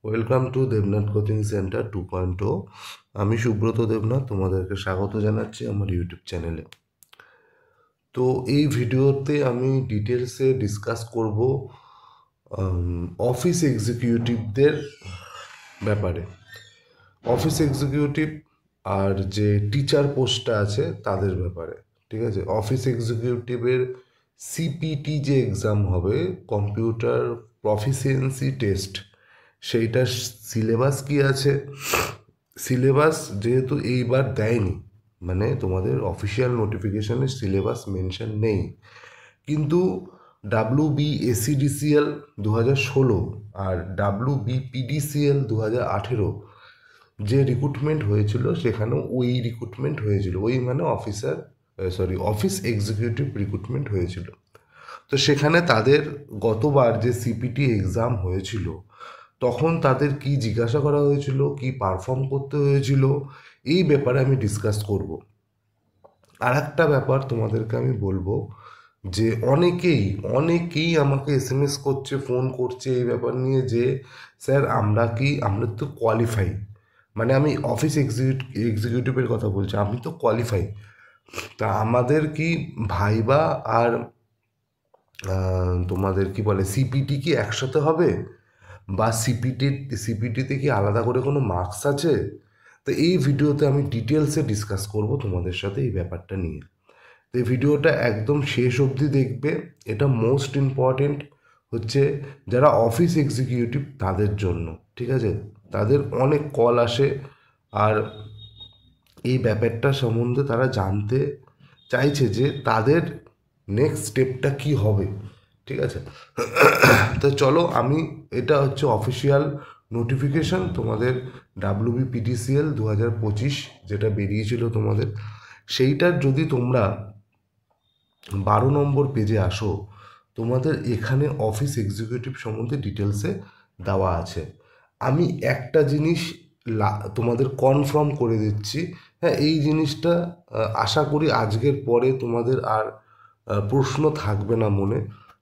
Welcome to Debnath coaching centre 2.0। আমি সুব্রত দেবনাথ, তোমাদেরকে স্বাগত জানাচ্ছি আমার ইউটিউব চ্যানেলে। তো এই ভিডিওতে আমি ডিটেলসে ডিসকাস করব অফিস এক্সিকিউটিভদের ব্যাপারে। অফিস এক্সিকিউটিভ আর যে টিচার পোস্টটা আছে তাদের ব্যাপারে। ঠিক আছে, অফিস এক্সিকিউটিভের সিপিটি যে এক্সাম হবে, কম্পিউটার প্রফিসিয়েন্সি টেস্ট, সেইটার সিলেবাস কি আছে। সিলেবাস যেহেতু এইবার দেয়নি, মানে তোমাদের অফিসিয়াল নোটিফিকেশনে সিলেবাস মেনশন নেই, কিন্তু WBSCDCL 2016 আর WBPDCL 2018 যে রিক্রুটমেন্ট হয়েছিল সেখানেও ওই রিক্রুটমেন্ট হয়েছিল, ওই মানে অফিস এক্সিকিউটিভ রিক্রুটমেন্ট হয়েছিল। তো সেখানে তাদের গতবার যে সিপিটি এক্সাম হয়েছিল তখন তাদের কি জিজ্ঞাসা করা হয়েছিল, কি পারফর্ম করতে হয়েছিল, এই ব্যাপারে আমি ডিসকাস করব। আর একটা ব্যাপার তোমাদেরকে আমি বলবো যে অনেকেই আমাকে এসএমএস করছে, ফোন করছে এই ব্যাপার নিয়ে যে স্যার আমরা তো কোয়ালিফাই, মানে আমি অফিস এক্সিকিউটিভের কথা বলছি, আমি তো কোয়ালিফাই, তা আমাদের কি ভাইবা আর তোমাদের কি বলে সিপিটি কি একসাথে হবে, বা সিপিটিতে কি আলাদা করে কোনো মার্কস আছে? তো এই ভিডিওতে আমি ডিটেলসে ডিসকাস করব তোমাদের সাথে এই ব্যাপারটা নিয়ে। তো এই ভিডিওটা একদম শেষ অবধি দেখবে, এটা মোস্ট ইম্পর্টেন্ট হচ্ছে যারা অফিস এক্সিকিউটিভ তাদের জন্য। ঠিক আছে, তাদের অনেক কল আসে আর এই ব্যাপারটা সম্বন্ধে তারা জানতে চাইছে যে তাদের নেক্সট স্টেপটা কি হবে। ঠিক আছে, তো চলো আমি, এটা হচ্ছে অফিসিয়াল নোটিফিকেশন তোমাদের WBPDCL 2025 যেটা বেরিয়েছিল তোমাদের, সেইটার যদি তোমরা 12 নম্বর পেজে আসো, তোমাদের এখানে অফিস এক্সিকিউটিভ সম্বন্ধে ডিটেলসে দেওয়া আছে। আমি একটা জিনিস তোমাদের কনফার্ম করে দিচ্ছি, হ্যাঁ এই জিনিসটা আশা করি আজকের পরে তোমাদের আর প্রশ্ন থাকবে না মনে।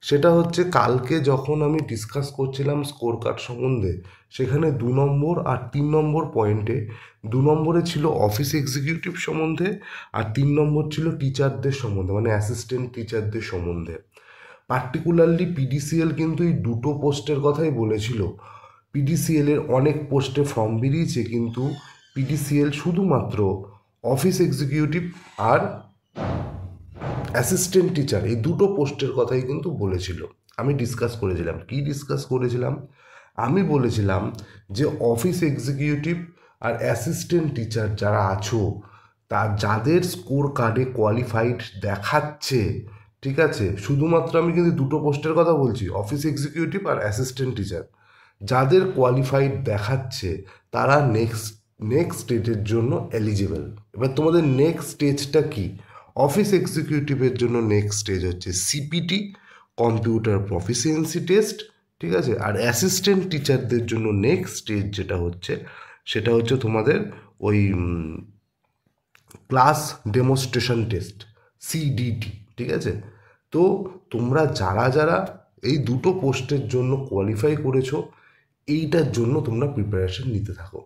সেটা হচ্ছে কালকে যখন আমি ডিসকাস করছিলাম স্কোর কার্ড সম্বন্ধে, সেখানে 2 নম্বর আর 3 নম্বর পয়েন্টে, 2 নম্বরে ছিল অফিস এক্সিকিউটিভ সম্বন্ধে আর 3 নম্বর ছিল টিচারদের সম্বন্ধে, মানে অ্যাসিস্ট্যান্ট টিচারদের সম্বন্ধে। পার্টিকুলারলি পিডিসিএল কিন্তু এই দুটো পোস্টের কথাই বলেছিল। পিডিসিএল এর অনেক পোস্টে ফর্ম বেরিয়েছে, কিন্তু পিডিসিএল শুধুমাত্র অফিস এক্সিকিউটিভ আর অ্যাসিস্ট্যান্ট টিচার এই দুটো পোস্টের কথাই কিন্তু বলেছিল। আমি ডিসকাস করেছিলাম, কি ডিসকাস করেছিলাম, আমি বলেছিলাম যে অফিস এক্সিকিউটিভ আর অ্যাসিস্ট্যান্ট টিচার যারা আছো, তা যাদের স্কোর কার্ডে কোয়ালিফাইড দেখাচ্ছে, ঠিক আছে, শুধুমাত্র আমি কিন্তু দুটো পোস্টের কথা বলছি, অফিস এক্সিকিউটিভ আর অ্যাসিস্ট্যান্ট টিচার, যাদের কোয়ালিফাইড দেখাচ্ছে তারা নেক্সট স্টেজের জন্য এলিজিবল। এবার তোমাদের নেক্সট স্টেজটা কি? অফিস এক্সিকিউটিভের জন্য নেক্সট স্টেজ হচ্ছে সিপিটি, কম্পিউটার প্রফিসিয়েন্সি টেস্ট। ঠিক আছে, আর অ্যাসিস্ট্যান্ট টিচারদের জন্য নেক্সট স্টেজ যেটা হচ্ছে, সেটা হচ্ছে তোমাদের ওই ক্লাস ডেমনস্ট্রেশন টেস্ট, CDT। ঠিক আছে, তো তোমরা যারা যারা এই দুটো পোস্টের জন্য কোয়ালিফাই করেছো, এইটার জন্য তোমরা প্রিপারেশন নিতে থাকো।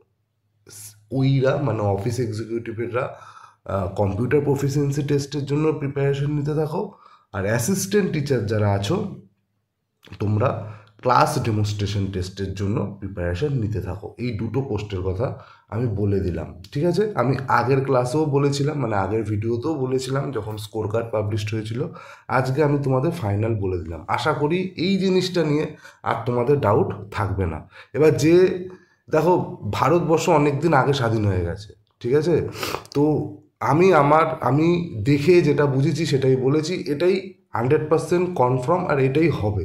ওইরা মানে অফিস এক্সিকিউটিভেররা কম্পিউটার প্রফিসিয়েন্সি টেস্টের জন্য প্রিপারেশন নিতে থাকো, আর অ্যাসিস্ট্যান্ট টিচার যারা আছো তোমরা ক্লাস ডেমনস্ট্রেশন টেস্টের জন্য প্রিপারেশন নিতে থাকো। এই দুটো পোস্টের কথা আমি বলে দিলাম। ঠিক আছে, আমি আগের ক্লাসেও বলেছিলাম, মানে আগের ভিডিওতেও বলেছিলাম যখন স্কোর কার্ড পাবলিশড হয়েছিল। আজকে আমি তোমাদের ফাইনাল বলে দিলাম। আশা করি এই জিনিসটা নিয়ে আর তোমাদের ডাউট থাকবে না। এবার যে দেখো, ভারতবর্ষ অনেক দিন আগে স্বাধীন হয়ে গেছে, ঠিক আছে, তো আমি দেখে যেটা বুঝেছি সেটাই বলেছি, এটাই 100% কনফার্ম আর এটাই হবে।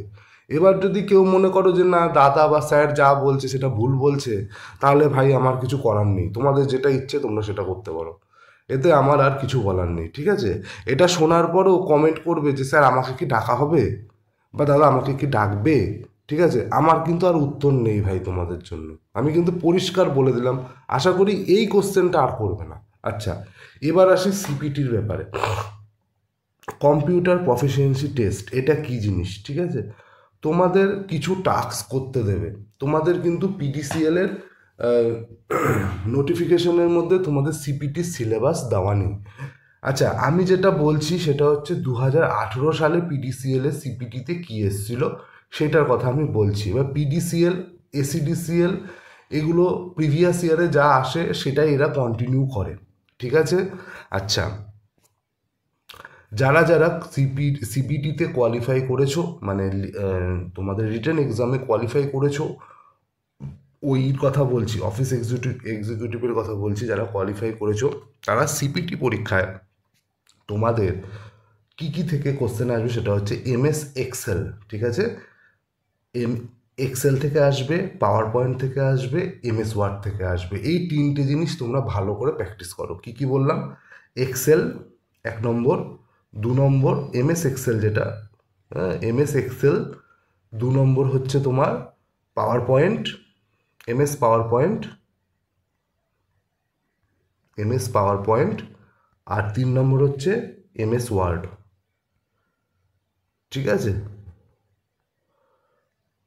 এবার যদি কেউ মনে করো যে না দাদা বা স্যার যা বলছে সেটা ভুল বলছে, তাহলে ভাই আমার কিছু করার নেই, তোমাদের যেটা ইচ্ছে তোমরা সেটা করতে পারো, এতে আমার আর কিছু বলার নেই। ঠিক আছে, এটা শোনার পরেও কমেন্ট করবে যে স্যার আমাকে কি ডাকা হবে, বা দাদা আমাকে কি ডাকবে, ঠিক আছে, আমার কিন্তু আর উত্তর নেই ভাই তোমাদের জন্য। আমি কিন্তু পরিষ্কার বলে দিলাম, আশা করি এই কোশ্চেনটা আর করবে না। আচ্ছা, এবার আসি সিপিটির ব্যাপারে। কম্পিউটার প্রফিসিয়েন্সি টেস্ট এটা কি জিনিস? ঠিক আছে, তোমাদের কিছু টাস্ক করতে দেবে। তোমাদের কিন্তু পিডিসিএল এর নোটিফিকেশনের মধ্যে তোমাদের সিপিটি সিলেবাস দেওয়া নেই। আচ্ছা, আমি যেটা বলছি সেটা হচ্ছে 2018 সালে পিডিসিএল এর সিপিটিতে কী এসেছিল সেটার কথা আমি বলছি। এবার পিডিসিএল, এসিডিসিএল এগুলো প্রিভিয়াস ইয়ারে যা আসে সেটাই এরা কন্টিনিউ করে, ঠিক আছে? আচ্ছা, যারা যারা সিপিটিতে কোয়ালিফাই করেছো, মানে তোমাদের রিটেন এক্সামে কোয়ালিফাই করেছো, ওই কথা বলছি, অফিস এক্সিকিউটিভের কথা বলছি, যারা কোয়ালিফাই করেছো তারা সিপিটি পরীক্ষায় তোমাদের কি কি থেকে কোশ্চেন আসবে সেটা হচ্ছে এমএস এক্সেল, ঠিক আছে? এক্সেল থেকে আসবে, পাওয়ার পয়েন্ট থেকে আসবে, এমএস ওয়ার্ড থেকে আসবে। এই তিনটে জিনিস তোমরা ভালো করে প্র্যাকটিস করো। কি কি বললাম? এক্সেল 1 নম্বর, 2 নম্বর এমএস এক্সেল, যেটা এমএস এক্সেল, 2 নম্বর হচ্ছে তোমার PowerPoint, MS PowerPoint, MS PowerPoint, আর 3 নম্বর হচ্ছে এমএস ওয়ার্ড, ঠিক আছে?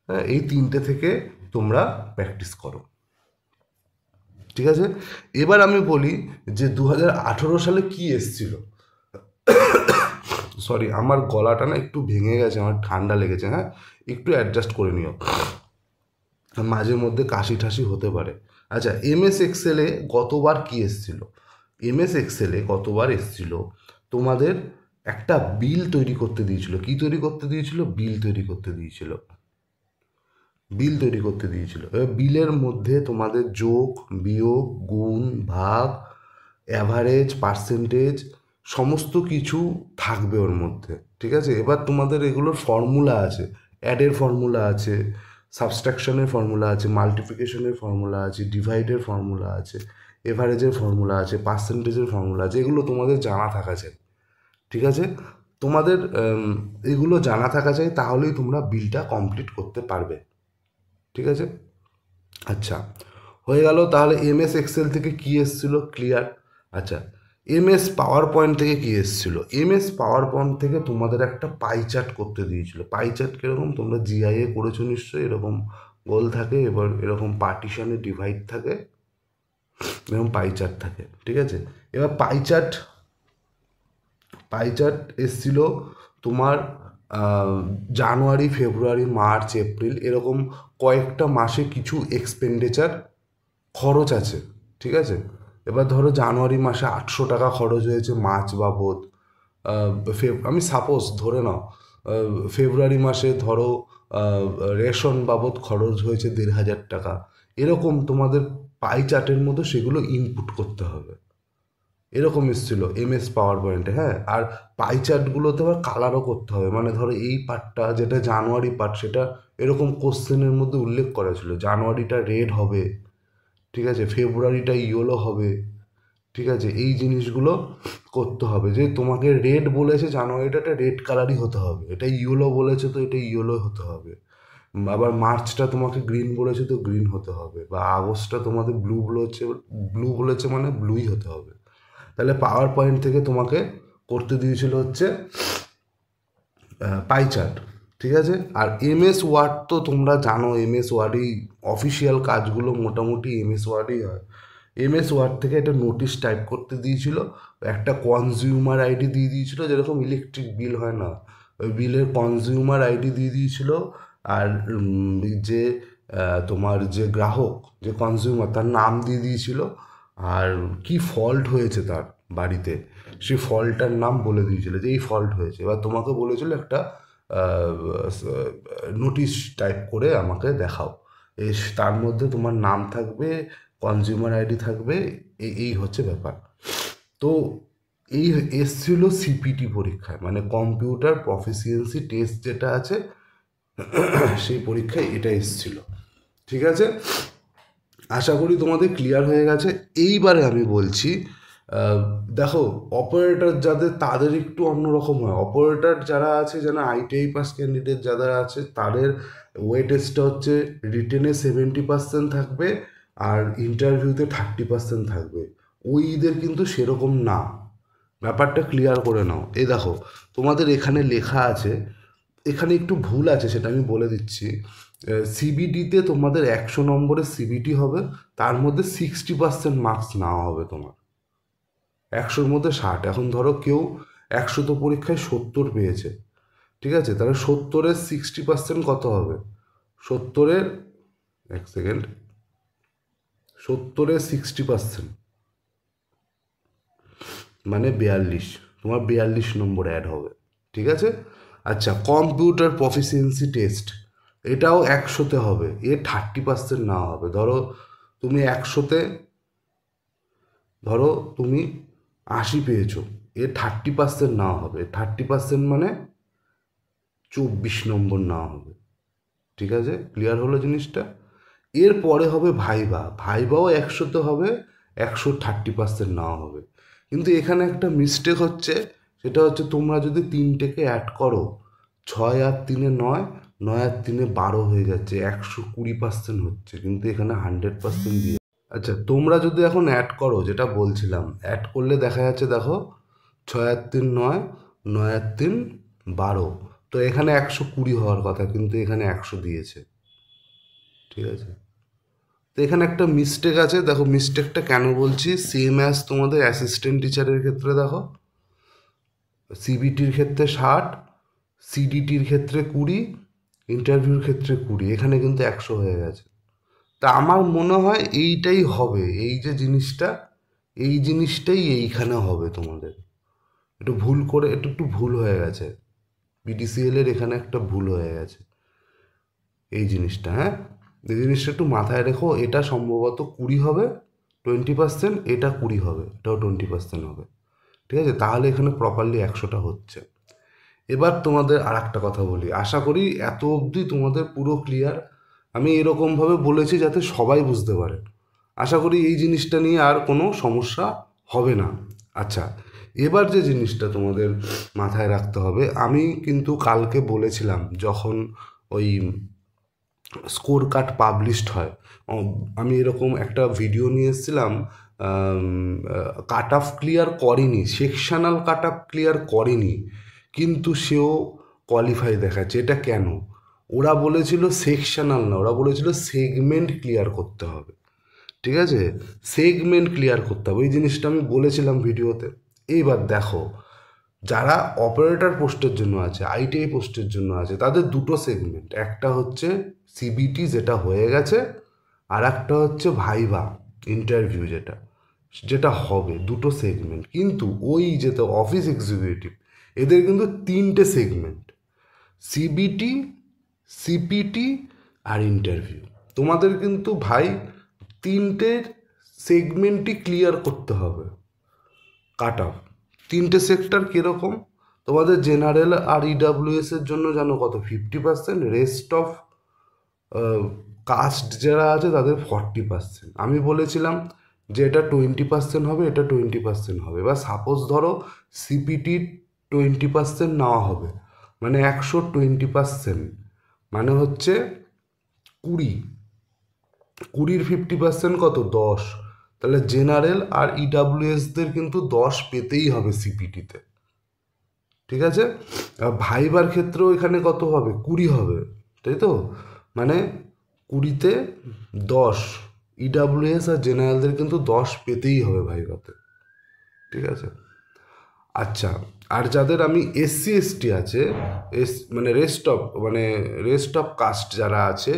হ্যাঁ, এই তিনটে থেকে তোমরা প্র্যাকটিস করো, ঠিক আছে? এবার আমি বলি যে 2018 সালে কি এসছিল। সরি, আমার গলাটা না একটু ভেঙে গেছে, আমার ঠান্ডা লেগেছে, হ্যাঁ, একটু অ্যাডজাস্ট করে নিও, মাঝে মধ্যে কাশি ঠাসি হতে পারে। আচ্ছা, এমএস এক্সেলে গতবার কি এসছিল? এমএস এক্সেলে গতবার এসছিল তোমাদের একটা বিল তৈরি করতে দিয়েছিল। কি তৈরি করতে দিয়েছিল? বিল তৈরি করতে দিয়েছিল। বিল তৈরি করতে দিয়েছিল। এবার বিলের মধ্যে তোমাদের যোগ, বিয়োগ, গুণ, ভাগ, অ্যাভারেজ, পার্সেন্টেজ সমস্ত কিছু থাকবে ওর মধ্যে, ঠিক আছে? এবার তোমাদের এগুলোর ফর্মুলা আছে, অ্যাডের ফর্মুলা আছে, সাবস্ট্রাকশনের ফর্মুলা আছে, মাল্টিপ্লিকেশনের ফর্মুলা আছে, ডিভাইডের ফর্মুলা আছে, এভারেজের ফর্মুলা আছে, পার্সেন্টেজের ফর্মুলা আছে। এগুলো তোমাদের জানা থাকা চাই, ঠিক আছে? তোমাদের এগুলো জানা থাকা চাই, তাহলেই তোমরা বিলটা কমপ্লিট করতে পারবে, ঠিক আছে? আচ্ছা, হয়ে গেল। তাহলে এমএস এক্সেল থেকে কি এসেছিল, ক্লিয়ার? আচ্ছা, এমএস পাওয়ার পয়েন্ট থেকে কি এসেছিল? এমএস পাওয়ার পয়েন্ট থেকে তোমাদের একটা পাই চার্ট করতে দিয়েছিল। পাই চার্ট কীরকম? তোমরা জিআইএ করেছো নিশ্চয়ই, এরকম গোল থাকে, এবার এরকম পার্টিশনে ডিভাইড থাকে, এরকম পাই চার্ট থাকে, ঠিক আছে? এবার পাই চার্ট এসছিল তোমার জানুয়ারি, ফেব্রুয়ারি, মার্চ, এপ্রিল, এরকম কয়েকটা মাসে কিছু এক্সপেন্ডিচার খরচ আছে, ঠিক আছে? এবার ধরো জানুয়ারি মাসে 800 টাকা খরচ হয়েছে মাছ বাবদ, আমি সাপোজ ধরে নাও, ফেব্রুয়ারি মাসে ধরো রেশন বাবদ খরচ হয়েছে 1500 টাকা। এরকম তোমাদের পাই চার্টের মধ্যে সেগুলো ইনপুট করতে হবে। এরকম এসেছিল এমএস পাওয়ার পয়েন্টে, হ্যাঁ। আর পাই চার্টগুলোতে আবার কালারও করতে হবে, মানে ধরো এই পার্টটা যেটা জানুয়ারি পার্ট, সেটা এরকম কোশ্চেনের মধ্যে উল্লেখ করা ছিল, জানুয়ারিটা রেড হবে, ঠিক আছে, ফেব্রুয়ারিটা ইয়েলো হবে, ঠিক আছে? এই জিনিসগুলো করতে হবে, যে তোমাকে রেড বলেছে জানুয়ারিটা, এটা রেড কালারই হতে হবে, এটা ইয়েলো বলেছে তো এটা ইয়েলো হতে হবে, আবার মার্চটা তোমাকে গ্রিন বলেছে তো গ্রিন হতে হবে, বা আগস্টটা তোমাদের ব্লু বলেছে মানে ব্লুই হতে হবে। তাহলে পাওয়ার পয়েন্ট থেকে তোমাকে করতে দিয়েছিল হচ্ছে পাই চার্ট, ঠিক আছে? আর এমএস ওয়ার্ড তো তোমরা জানো, এমএস ওয়ার্ডই অফিসিয়াল কাজগুলো মোটামুটি এমএস ওয়ার্ডই হয়। এমএস ওয়ার্ড থেকে একটা নোটিশ টাইপ করতে দিয়েছিল, একটা কনজিউমার আইডি দিয়ে দিয়েছিল, যেরকম ইলেকট্রিক বিল হয় না, ওই বিলের কনজিউমার আইডি দিয়ে দিয়েছিল। আর যে তোমার যে গ্রাহক, যে কনজিউমার, তার নাম দিয়ে দিয়েছিল, আর কি ফল্ট হয়েছে তার বাড়িতে সেই ফল্টটার নাম বলে দিয়েছিল, যে এই ফল্ট হয়েছে। এবার তোমাকে বলেছিল একটা নোটিশ টাইপ করে আমাকে দেখাও, তার মধ্যে তোমার নাম থাকবে, কনজিউমার আইডি থাকবে, এই হচ্ছে ব্যাপার। তো এই এসছিল সিপিটি পরীক্ষায়, মানে কম্পিউটার প্রফিসিয়েন্সি টেস্ট যেটা আছে সেই পরীক্ষায় এটা এসছিল, ঠিক আছে? আশা করি তোমাদের ক্লিয়ার হয়ে গেছে। এইবারে আমি বলছি, দেখো, অপারেটর যাদের, তাদের একটু অন্যরকম হয়। অপারেটর যারা আছে, যেন আইটিআই পাস ক্যান্ডিডেট যারা আছে, তাদের ওয়েটেজটা হচ্ছে রিটেনে 70% থাকবে, আর ইন্টারভিউতে 30% থাকবে। ওইদের কিন্তু সেরকম না, ব্যাপারটা ক্লিয়ার করে নাও। এই দেখো, তোমাদের এখানে লেখা আছে এখানে একটু ভুল আছে, সেটা আমি বলে দিচ্ছি। সিবিটিতে তোমাদের 100 নম্বরের সিবিটি হবে, তার মধ্যে 60% মার্কস নেওয়া হবে তোমার, 100-র মধ্যে 60। এখন ধরো কেউ 100 তো পরীক্ষায় 70 পেয়েছে, ঠিক আছে, তাহলে 70-এর 60% কত হবে? 70-এর, এক সেকেন্ড, 70-এর 60% মানে 42, তোমার 42 নম্বর অ্যাড হবে, ঠিক আছে। আচ্ছা, কম্পিউটার প্রফিসিয়েন্সি টেস্ট, এটাও 100-তে হবে, এর 30% নেওয়া হবে। ধরো তুমি 100-তে, ধরো তুমি 80 পেয়েছো, এর 30% নেওয়া হবে, 30% মানে 24 নম্বর নেওয়া হবে, ঠিক আছে। ক্লিয়ার হলো জিনিসটা? এরপরে হবে ভাইবা, ভাইবাও 100-তে হবে, 130% নেওয়া হবে। কিন্তু এখানে একটা মিস্টেক হচ্ছে, সেটা হচ্ছে তোমরা যদি 3টেকে অ্যাড করো, 6 আর 3-এ 9, 9 আর 3-এ 12 হয়ে যাচ্ছে, 120% হচ্ছে, কিন্তু এখানে 100% দিয়ে। আচ্ছা, তোমরা যদি এখন অ্যাড করো, যেটা বলছিলাম, অ্যাড করলে দেখা যাচ্ছে, দেখো, 6 আর 3 9, 9 আর 3 12, তো এখানে 120 হওয়ার কথা, কিন্তু এখানে 100 দিয়েছে, ঠিক আছে। তো এখানে একটা মিস্টেক আছে, দেখো মিস্টেকটা কেন বলছি। সেম অ্যাজ তোমাদের অ্যাসিস্ট্যান্ট টিচারের ক্ষেত্রে, দেখো সিবিটির ক্ষেত্রে 60, সিডিটির ক্ষেত্রে 20, ইন্টারভিউর ক্ষেত্রে 20, এখানে কিন্তু 100 হয়ে গেছে। তা আমার মনে হয় এইটাই হবে, এই যে জিনিসটা, এই জিনিসটাই এইখানে হবে তোমাদের। একটু ভুল করে, একটু ভুল হয়ে গেছে, বিডিসিএল এর এখানে একটা ভুল হয়ে গেছে এই জিনিসটা, হ্যাঁ। এই জিনিসটা একটু মাথায় রেখো, এটা সম্ভবত 20 হবে, 20%, এটা 20 হবে, এটাও 20% হবে, ঠিক আছে। তাহলে এখানে প্রপারলি 100টা হচ্ছে। এবার তোমাদের আর একটা কথা বলি, আশা করি এত অবধি তোমাদের পুরো ক্লিয়ার। আমি এরকমভাবে বলেছি যাতে সবাই বুঝতে পারে। আশা করি এই জিনিসটা নিয়ে আর কোনো সমস্যা হবে না। আচ্ছা, এবার যে জিনিসটা তোমাদের মাথায় রাখতে হবে, আমি কিন্তু কালকে বলেছিলাম যখন ওই স্কোর কার্ড পাবলিশড হয়, আমি এরকম একটা ভিডিও নিয়ে এসেছিলাম, কাট অফ ক্লিয়ার করেনি, সেকশনাল কাট অফ ক্লিয়ার করেনি, কিন্তু সেও কোয়ালিফাই দেখাচ্ছে। এটা কেন? ওরা বলেছিল সেকশনাল না, ওরা বলেছিল সেগমেন্ট ক্লিয়ার করতে হবে, ঠিক আছে, সেগমেন্ট ক্লিয়ার করতে হবে, এই জিনিসটা আমি বলেছিলাম ভিডিওতে। এইবার দেখো, যারা অপারেটর পোস্টের জন্য আছে, আইটিআই পোস্টের জন্য আছে, তাদের দুটো সেগমেন্ট, একটা হচ্ছে সিবিটি যেটা হয়ে গেছে, আর একটা হচ্ছে ভাইভা ইন্টারভিউ, যেটা যেটা হবে, দুটো সেগমেন্ট। কিন্তু ওই যেটা অফিস এক্সিকিউটিভ, এদের কিন্তু 3টে সেগমেন্ট, সিবিটি, সিপিটি আর ইন্টারভিউ। তোমাদের কিন্তু ভাই 3টের সেগমেন্টই ক্লিয়ার করতে হবে। কাট অফ 3টে সেক্টর কীরকম, তোমাদের জেনারেল আর ইডাব্লিউএস এর জন্য জানো কত, 50%, রেস্ট অফ কাস্ট যারা আছে তাদের 40%। আমি বলেছিলাম যে এটা 20% হবে, এটা 20% হবে। এবার সাপোজ ধরো সিপিটি 20% নেওয়া হবে, মানে 120%, মানে হচ্ছে 20, 20-র 50% কত, 10। তাহলে জেনারেল আর ইডাব্লিউএসদের কিন্তু 10 পেতেই হবে সিপিটিতে, ঠিক আছে। ভাইবার ক্ষেত্রেও এখানে কত হবে, 20 হবে, তাই তো, মানে 20-তে 10, ইডাব্লিউএস আর জেনারেলদের কিন্তু 10 পেতেই হবে ভাইভাতে, ঠিক আছে। আচ্ছা, আর যাদের আমি এসসি এসটি আছে, মানে রেস্ট অফ কাস্ট যারা আছে,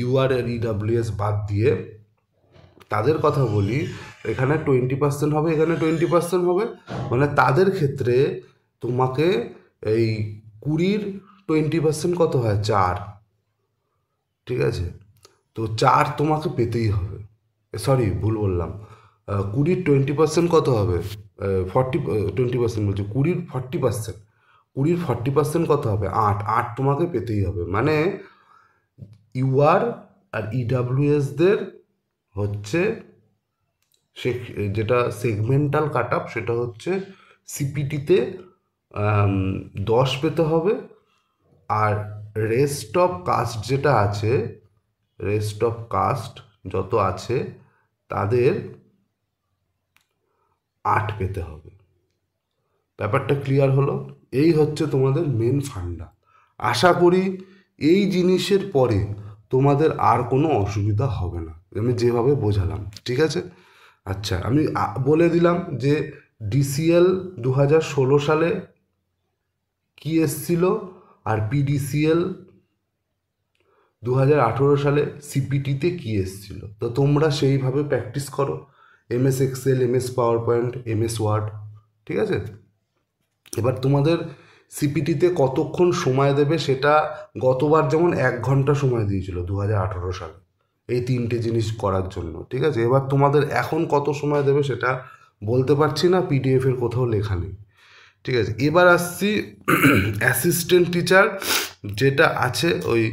ইউআর আর ইডাব্লিউএস বাদ দিয়ে, তাদের কথা বলি, এখানে 20% হবে, এখানে 20% হবে, মানে তাদের ক্ষেত্রে তোমাকে এই 20-র 20% কত হয়, 4, ঠিক আছে। তো 4 তোমাকে পেতেই হবে, সরি ভুল বললাম, 20-র 20% কত হবে, 20% বলছি, 20-র 40%, 20-র 40% কত হবে, 8, 8 তোমাকে পেতেই হবে। মানে ইউআর আর ইডাব্লিউএসদের হচ্ছে সে, যেটা সেগমেন্টাল কাট আপ, সেটা হচ্ছে সিপিটিতে 10 পেতে হবে, আর রেস্ট অফ কাস্ট যেটা আছে, রেস্ট অফ কাস্ট যত আছে তাদের 8 পেতে হবে। ব্যাপারটা ক্লিয়ার হলো? এই হচ্ছে তোমাদের মেন ফান্ডা। আশা করি এই জিনিসের পরে তোমাদের আর কোনো অসুবিধা হবে না, আমি যেভাবে বোঝালাম। ঠিক আছে? আচ্ছা, আমি বলে দিলাম যে ডিসিএল 2016 সালে কি এসছিল, আর পিডিসিএল 2018 সালে সিপিটিতে কি এসছিল। তো তোমরা সেইভাবে প্র্যাকটিস করো, MS Excel, MS PowerPoint, MS Word. ঠিক আছে? এবার তোমাদের সিপিটিতে কতক্ষণ সময় দেবে সেটা গতবার যেমন 1 ঘন্টা সময় দিয়েছিল 2018 সালে এই 3টে জিনিস করার জন্য। ঠিক আছে? এবার তোমাদের এখন কত সময় দেবে সেটা বলতে পারছি না, পিডিএফের কোথাও লেখা নেই। ঠিক আছে? এবার আসছি অ্যাসিস্ট্যান্ট টিচার যেটা আছে ওই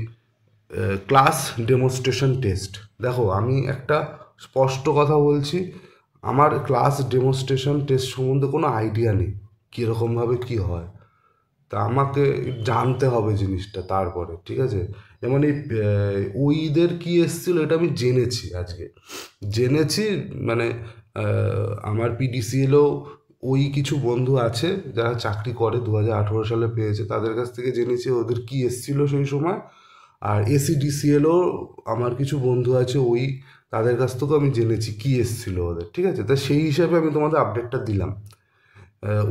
ক্লাস ডেমনস্ট্রেশন টেস্ট। দেখো, আমি একটা স্পষ্ট কথা বলছি, আমার ক্লাস ডেমনস্ট্রেশন টেস্ট সম্বন্ধে কোনো আইডিয়া নেই কীরকমভাবে কী হয়। তা আমাকে জানতে হবে জিনিসটা তারপরে। ঠিক আছে? যেমন এই ওইদের কী এসেছিলো এটা আমি জেনেছি, আজকে জেনেছি। মানে আমার পিডিসিএলও ওই কিছু বন্ধু আছে যারা চাকরি করে, 2018 সালে পেয়েছে, তাদের কাছ থেকে জেনেছি ওদের কী এসেছিলো সেই সময়। আর এসিডিসিএলও আমার কিছু বন্ধু আছে ওই, তাদের কাছ থেকেও আমি জেনেছি কী এসেছিলো ওদের। ঠিক আছে? তা সেই হিসাবে আমি তোমাদের আপডেটটা দিলাম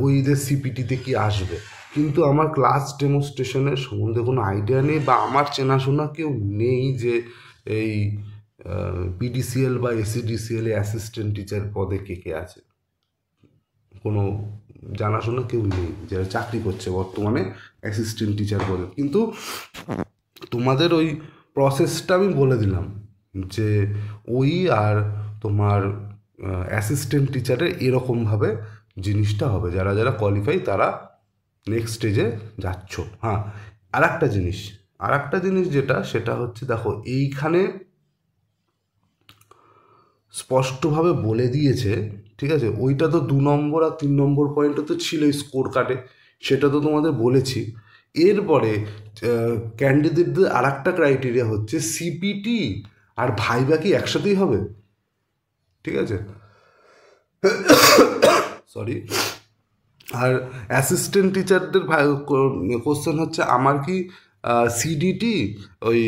ওইদের সিপিটিতে কি আসবে। কিন্তু আমার ক্লাস ডেমনস্ট্রেশনের সম্বন্ধে কোনো আইডিয়া নেই, বা আমার চেনাশোনা কেউ নেই যে এই পিডিসিএল বা এসিডিসিএল এ অ্যাসিস্ট্যান্ট টিচার পদে কে কে আছে। কোনো জানাশোনা কেউ নেই যারা চাকরি করছে বর্তমানে অ্যাসিস্ট্যান্ট টিচার পদে। কিন্তু তোমাদের ওই প্রসেসটা আমি বলে দিলাম যে ওই আর তোমার অ্যাসিস্ট্যান্ট টিচারের এরকমভাবে জিনিসটা হবে, যারা যারা কোয়ালিফাই তারা নেক্সট স্টেজে যাচ্ছ। হ্যাঁ, আর একটা জিনিস যেটা, সেটা হচ্ছে দেখো এইখানে স্পষ্টভাবে বলে দিয়েছে। ঠিক আছে? ওইটা তো 2 নম্বর আর 3 নম্বর পয়েন্টও তো ছিল স্কোর কার্ডে, সেটা তো তোমাদের বলেছি। এরপরে ক্যান্ডিডেটদের আর একটা ক্রাইটেরিয়া হচ্ছে সিপিটি আর ভাইবা কি একসাথেই হবে। ঠিক আছে? সরি। আর অ্যাসিস্ট্যান্ট টিচারদের কোশ্চেন হচ্ছে আমার কি সিডিটি ওই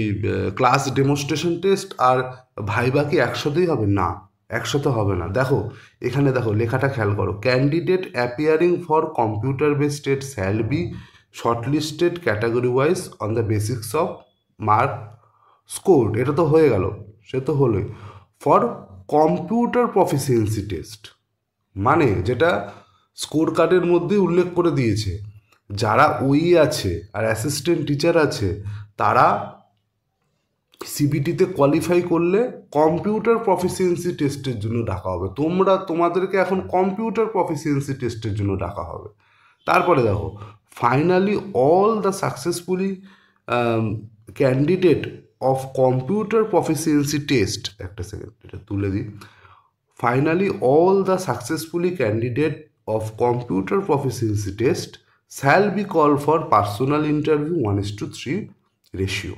ক্লাস ডেমনস্ট্রেশন টেস্ট আর ভাইবা কি একসাথেই হবে? না, একসাথে হবে না। দেখো এখানে, দেখো লেখাটা খেয়াল করো, candidate appearing for computer based test shall be shortlisted category wise on the basics of mark score. এটা তো হয়ে গেল, সে তো হলোই। ফর কম্পিউটার প্রফিসিয়েন্সি টেস্ট মানে যেটা স্কোর কার্ডের মধ্যে উল্লেখ করে দিয়েছে, যারা ওই আছে আর অ্যাসিস্ট্যান্ট টিচার আছে তারা সিবিটিতে কোয়ালিফাই করলে কম্পিউটার প্রফিসিয়েন্সি টেস্টের জন্য ডাকা হবে। তোমাদেরকে এখন কম্পিউটার প্রফিসিয়েন্সি টেস্টের জন্য ডাকা হবে। তারপরে দেখো, finally all the successfully candidate of computer proficiency test, একটা সেকেন্ড এটা তুলে দিই। Finally, all the successfully candidate of computer proficiency test shall be called for personal interview 1:3 ratio.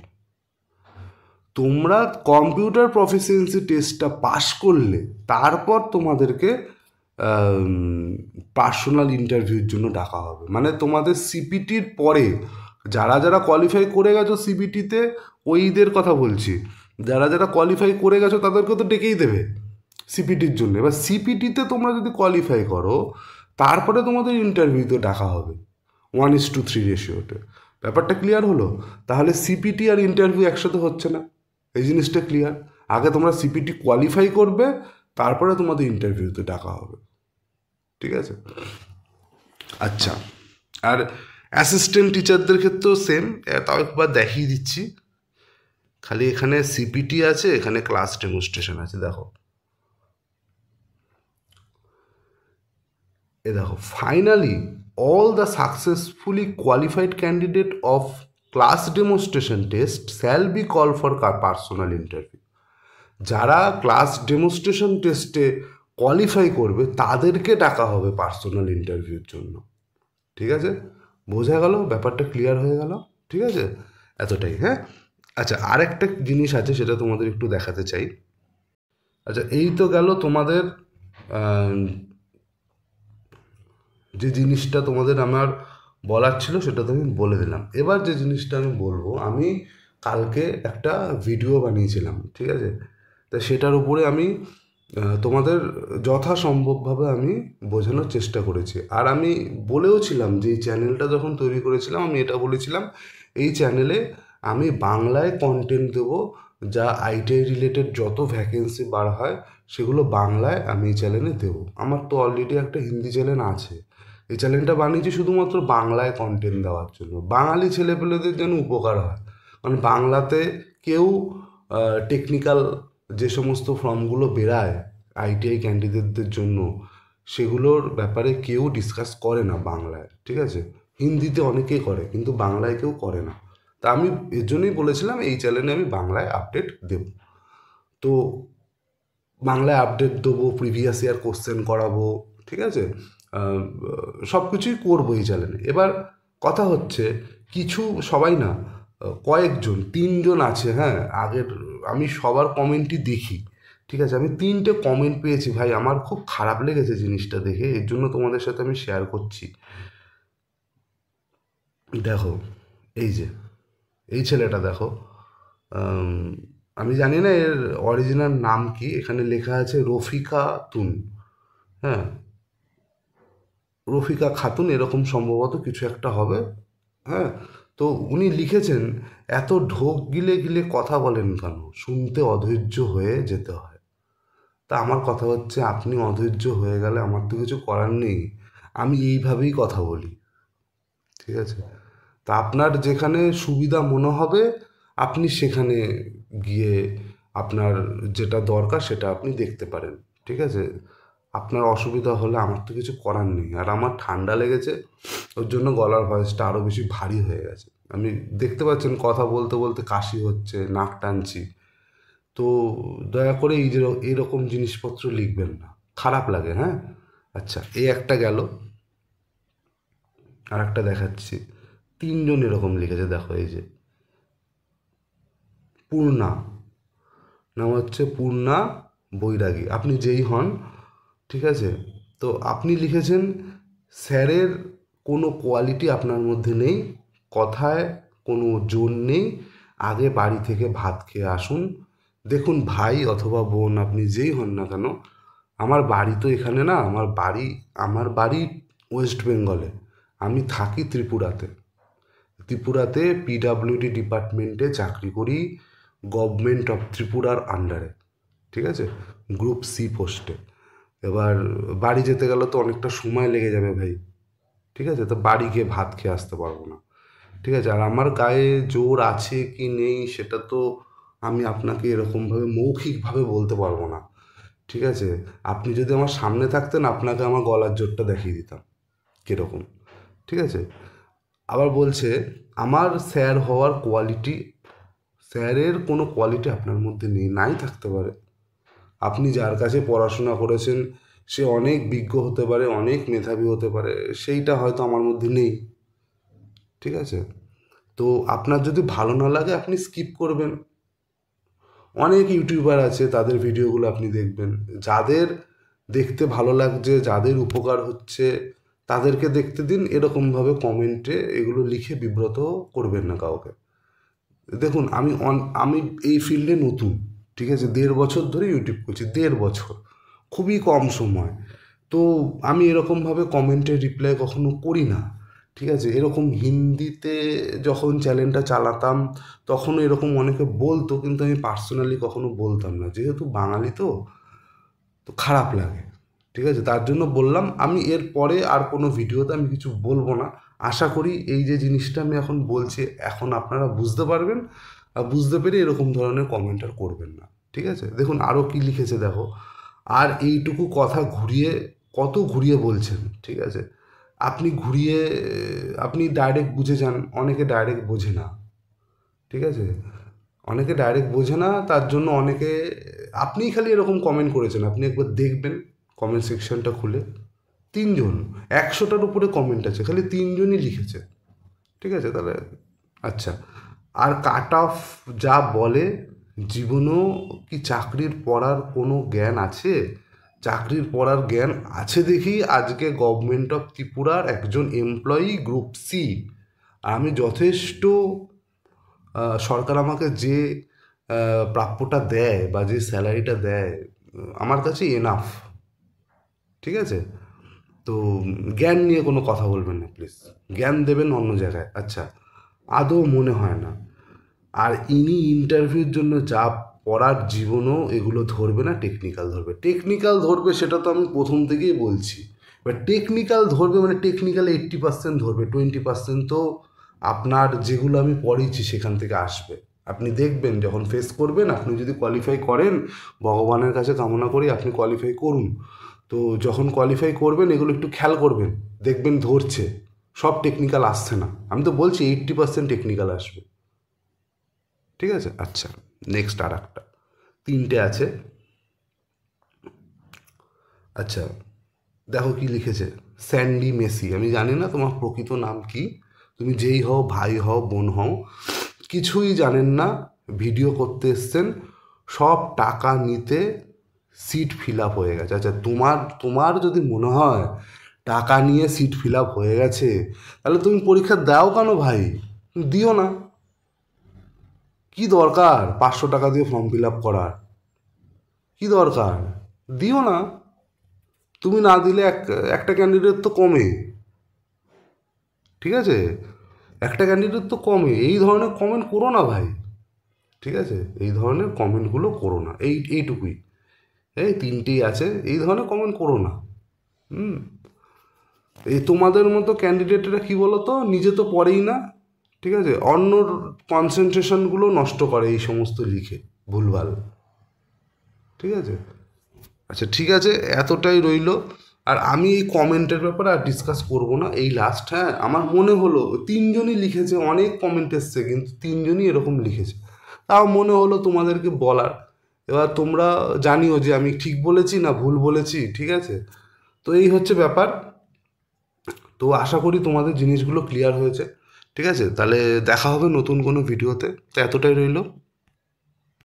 তোমরা কম্পিউটার প্রফিসিয়েন্সি টেস্টটা পাশ করলে তারপর তোমাদেরকে পার্সোনাল ইন্টারভিউর জন্য ডাকা হবে। মানে তোমাদের সিপিটির পরে যারা যারা কোয়ালিফাই করে গেছো সিপিটিতে, ওইদের কথা বলছি, যারা যারা কোয়ালিফাই করে গেছো তাদেরকে তো ডেকেই দেবে সিপিটির জন্য। এবার সিপিটিতে তোমরা যদি কোয়ালিফাই করো তারপরে তোমাদের ইন্টারভিউতে ডাকা হবে 1:3 রেশিওতে। ব্যাপারটা ক্লিয়ার হলো? তাহলে সিপিটি আর ইন্টারভিউ একসাথে হচ্ছে না, এই জিনিসটা ক্লিয়ার। আগে তোমরা সিপিটি কোয়ালিফাই করবে, তারপরে তোমাদের ইন্টারভিউতে ডাকা হবে। ঠিক আছে? আচ্ছা, আর অ্যাসিস্ট্যান্ট টিচারদের ক্ষেত্রেও সেম, তাও একবার দেখিয়ে দিচ্ছি। খালি এখানে সিপিটি আছে, এখানে ক্লাস ডেমনস্ট্রেশন আছে। দেখো দেখো, finally all the successfully qualified candidate of class demonstration test shall be call for personal interview. যারা ক্লাস ডেমনস্ট্রেশন টেস্টে কোয়ালিফাই করবে তাদেরকে ডাকা হবে পার্সোনাল ইন্টারভিউর জন্য। ঠিক আছে? বোঝা গেল? ব্যাপারটা ক্লিয়ার হয়ে গেল? ঠিক আছে? এতটাই। হ্যাঁ, আচ্ছা, আরেকটা জিনিস আছে সেটা তোমাদের একটু দেখাতে চাই। আচ্ছা, এই তো গেল তোমাদের যে জিনিসটা তোমাদের আমার বলার ছিল সেটা তো আমি বলে দিলাম। এবার যে জিনিসটা আমি বলবো, আমি কালকে একটা ভিডিও বানিয়েছিলাম, ঠিক আছে? তা সেটার উপরে আমি তোমাদের যথাসম্ভবভাবে আমি বোঝানোর চেষ্টা করেছি। আর আমি বলেও ছিলাম যে এই চ্যানেলটা যখন তৈরি করেছিলাম আমি এটা বলেছিলাম, এই চ্যানেলে আমি বাংলায় কন্টেন্ট দেবো, যা আইটিআই রিলেটেড যত ভ্যাকেন্সি বার হয় সেগুলো বাংলায় আমি এই চ্যানেলে দেবো। আমার তো অলরেডি একটা হিন্দি চ্যানেল আছে, এই চ্যানেলটা বানিয়েছি শুধুমাত্র বাংলায় কন্টেন্ট দেওয়ার জন্য, বাঙালি ছেলেপেলেদের যেন উপকার হয়। কারণ বাংলাতে কেউ টেকনিক্যাল যে সমস্ত ফর্মগুলো বেরায় আইটিআই ক্যান্ডিডেটদের জন্য, সেগুলোর ব্যাপারে কেউ ডিসকাস করে না বাংলায়, ঠিক আছে? হিন্দিতে অনেকেই করে কিন্তু বাংলায় কেউ করে না। তা আমি এর জন্যই বলেছিলাম এই চ্যানেলে আমি বাংলায় আপডেট দেব। তো বাংলায় আপডেট দেবো, প্রিভিয়াস ইয়ার কোশ্চেন করাবো, ঠিক আছে? সব কিছুই করবো এই চ্যানেলে। এবার কথা হচ্ছে, কিছু সবাই না, কয়েকজন, 3জন আছে, হ্যাঁ, আগের, আমি সবার কমেন্টই দেখি, ঠিক আছে? আমি 3টে কমেন্ট পেয়েছি ভাই, আমার খুব খারাপ লেগেছে জিনিসটা দেখে, এর জন্য তোমাদের সাথে আমি শেয়ার করছি। দেখো, এই যে এই ছেলেটা দেখো, আম, আমি জানি না এর অরিজিনাল নাম কি, এখানে লেখা আছে রফিকা তুন, হ্যাঁ, রফিকা খাতুন এরকম সম্ভবত কিছু একটা হবে, হ্যাঁ। তো উনি লিখেছেন, এত ঢোক গিলে গিলে কথা বলেন কেন, শুনতে অধৈর্য হয়ে যেতে হয়। তা আমার কথা হচ্ছে, আপনি অধৈর্য হয়ে গেলে আমার তো কিছু করার নেই, আমি এইভাবেই কথা বলি, ঠিক আছে? তা আপনার যেখানে সুবিধা মনে হবে আপনি সেখানে গিয়ে আপনার যেটা দরকার সেটা আপনি দেখতে পারেন, ঠিক আছে? আপনার অসুবিধা হলে আমার তো কিছু করার নেই। আর আমার ঠান্ডা লেগেছে, ওর জন্য গলার ভয়েসটা আরও বেশি ভারী হয়ে গেছে। আমি দেখতে পাচ্ছেন কথা বলতে বলতে কাশি হচ্ছে, নাক টানছি। তো দয়া করে এই যে এইরকম জিনিসপত্র লিখবেন না, খারাপ লাগে, হ্যাঁ। আচ্ছা, এই একটা গেল, আর একটা দেখাচ্ছি। 3জন এরকম লিখেছে, দেখো এই যে পূর্ণা, নাম হচ্ছে পূর্ণা বৈরাগী, আপনি যেই হন, ঠিক আছে? তো আপনি লিখেছেন, স্যারের কোনো কোয়ালিটি আপনার মধ্যে নেই, কথায় কোনো জোর নেই, আগে বাড়ি থেকে ভাত খেয়ে আসুন। দেখুন ভাই অথবা বোন, আপনি যেই হন না কেন, আমার বাড়ি তো এখানে না, আমার বাড়ি ওয়েস্ট বেঙ্গলে, আমি থাকি ত্রিপুরাতে। ত্রিপুরাতে পিডাব্লিউডি ডিপার্টমেন্টে চাকরি করি, গভর্নমেন্ট অফ ত্রিপুরার আন্ডারে, ঠিক আছে? গ্রুপ সি পোস্টে। এবার বাড়ি যেতে গেলে তো অনেকটা সময় লেগে যাবে ভাই, ঠিক আছে? তো বাড়ি গিয়ে ভাত খেয়ে আসতে পারবো না, ঠিক আছে? আর আমার গায়ে জোর আছে কি নেই সেটা তো আমি আপনাকে এরকমভাবে মৌখিকভাবে বলতে পারবো না, ঠিক আছে? আপনি যদি আমার সামনে থাকতেন আপনাকে আমার গলার জোরটা দেখিয়ে দিতাম কীরকম, ঠিক আছে? আবার বলছে, আমার স্যার হওয়ার কোয়ালিটি, স্যারের কোনো কোয়ালিটি আপনার মধ্যে নেই, নাই থাকতে পারে। আপনি যার কাছে পড়াশোনা করেছেন সে অনেক বিজ্ঞ হতে পারে, অনেক মেধাবী হতে পারে, সেইটা হয়তো আমার মধ্যে নেই, ঠিক আছে? তো আপনার যদি ভালো না লাগে আপনি স্কিপ করবেন। অনেক ইউটিউবার আছে, তাদের ভিডিওগুলো আপনি দেখবেন, যাদের দেখতে ভালো লাগছে, যাদের উপকার হচ্ছে তাদেরকে দেখতে দিন। এরকমভাবে কমেন্টে এগুলো লিখে বিব্রত করবেন না কাউকে। দেখুন, আমি এই ফিল্ডে নতুন, ঠিক আছে? 1.5 বছর ধরে ইউটিউব করছি, 1.5 বছর, খুবই কম সময়। তো আমি এরকমভাবে কমেন্টের রিপ্লাই কখনো করি না, ঠিক আছে? এরকম হিন্দিতে যখন চ্যানেলটা চালাতাম তখনও এরকম অনেকে বলতো, কিন্তু আমি পার্সোনালি কখনো বলতাম না, যেহেতু বাঙালি তো, তো খারাপ লাগে, ঠিক আছে? তার জন্য বললাম, আমি এর পরে আর কোনো ভিডিওতে আমি কিছু বলবো না। আশা করি এই যে জিনিসটা আমি এখন বলছি এখন আপনারা বুঝতে পারবেন, আর বুঝতে পেরে এরকম ধরনের কমেন্ট আর করবেন না, ঠিক আছে? দেখুন আরও কি লিখেছে দেখো, আর এইটুকু কথা ঘুরিয়ে, কত ঘুরিয়ে বলছেন, ঠিক আছে? আপনি ঘুরিয়ে, আপনি ডাইরেক্ট বুঝে যান, অনেকে ডাইরেক্ট বোঝে না, ঠিক আছে? অনেকে ডাইরেক্ট বোঝে না, তার জন্য অনেকে, আপনিই খালি এরকম কমেন্ট করেছেন, আপনি একবার দেখবেন কমেন্ট সেকশনটা খুলে, 3জন, 100টার উপরে কমেন্ট আছে, খালি 3জনই লিখেছে, ঠিক আছে? তাহলে আচ্ছা, আর কাট অফ যা বলে, জীবনেও কি চাকরির পড়ার কোনো জ্ঞান আছে? চাকরির পড়ার জ্ঞান আছে দেখি আজকে গভর্নমেন্ট অফ ত্রিপুরার একজন এমপ্লয়ি গ্রুপ সি। আমি যথেষ্ট সরকার আমাকে যে প্রাপ্যটা দেয় বা যে স্যালারিটা দেয় আমার কাছে এনাফ। ঠিক আছে, তো জ্ঞান নিয়ে কোনো কথা বলবেন না প্লিজ, জ্ঞান দেবেন অন্য জায়গায়। আচ্ছা, আদৌ মনে হয় না। আর ইনি ইন্টারভিউর জন্য যা পড়ার জীবনও এগুলো ধরবে না, টেকনিক্যাল ধরবে। টেকনিক্যাল ধরবে সেটা তো আমি প্রথম থেকেই বলছি, এবার টেকনিক্যাল ধরবে মানে টেকনিক্যাল 80% ধরবে, 20% তো আপনার যেগুলো আমি পড়িয়েছি সেখান থেকে আসবে। আপনি দেখবেন যখন ফেস করবেন, আপনি যদি কোয়ালিফাই করেন, ভগবানের কাছে কামনা করি আপনি কোয়ালিফাই করুন, তো যখন কোয়ালিফাই করবেন এগুলো একটু খেয়াল করবেন, দেখবেন ধরছে। সব টেকনিক্যাল আসছে না, আমি তো বলছি 80% টেকনিক্যাল আসবে। ঠিক আছে, আচ্ছা নেক্সট আর একটা, তিনটে আছে। আচ্ছা দেখো কি লিখেছে, স্যান্ডি মেসি। আমি জানি না তোমার প্রকৃত নাম কি, তুমি যেই হও, ভাই হও, বোন হও, কিছুই জানেন না, ভিডিও করতে এসছেন, সব টাকা নিতে সিট ফিল আপ হয়ে গেছে। আচ্ছা তোমার তোমার যদি মনে হয় টাকা নিয়ে সিট ফিল আপ হয়ে গেছে, তাহলে তুমি পরীক্ষা দাও কেন ভাই? দিও না, কি দরকার 500 টাকা দিয়ে ফর্ম ফিল আপ করার? কি দরকার? দিও না। তুমি না দিলে একটা ক্যান্ডিডেট তো কমে। ঠিক আছে, একটা ক্যান্ডিডেট তো কমে, এই ধরনের কমেন্ট করো না ভাই। ঠিক আছে, এই ধরনের কমেন্টগুলো করো না, এইটুকুই। এই তিনটেই আছে, এই ধরনের কমেন্ট করো না। এই তোমাদের মতো ক্যান্ডিডেটরা কী বলো তো, নিজে তো পড়েই না, ঠিক আছে, অন্যর কনসেন্ট্রেশনগুলো নষ্ট করে এই সমস্ত লিখে ভুলভাল। ঠিক আছে, আচ্ছা ঠিক আছে, এতটাই রইলো। আর আমি এই কমেন্টের ব্যাপারে আর ডিসকাস করব না, এই লাস্ট। হ্যাঁ, আমার মনে হলো তিনজনই লিখেছে, অনেক কমেন্ট এসছে কিন্তু তিনজনই এরকম লিখেছে, তাও মনে হলো তোমাদেরকে বলার। এবার তোমরা জানিও যে আমি ঠিক বলেছি না ভুল বলেছি। ঠিক আছে, তো এই হচ্ছে ব্যাপার। তো আশা করি তোমাদের জিনিসগুলো ক্লিয়ার হয়েছে। ঠিক আছে, তাহলে দেখা হবে নতুন কোনো ভিডিওতে, তো এতটাই রইলো।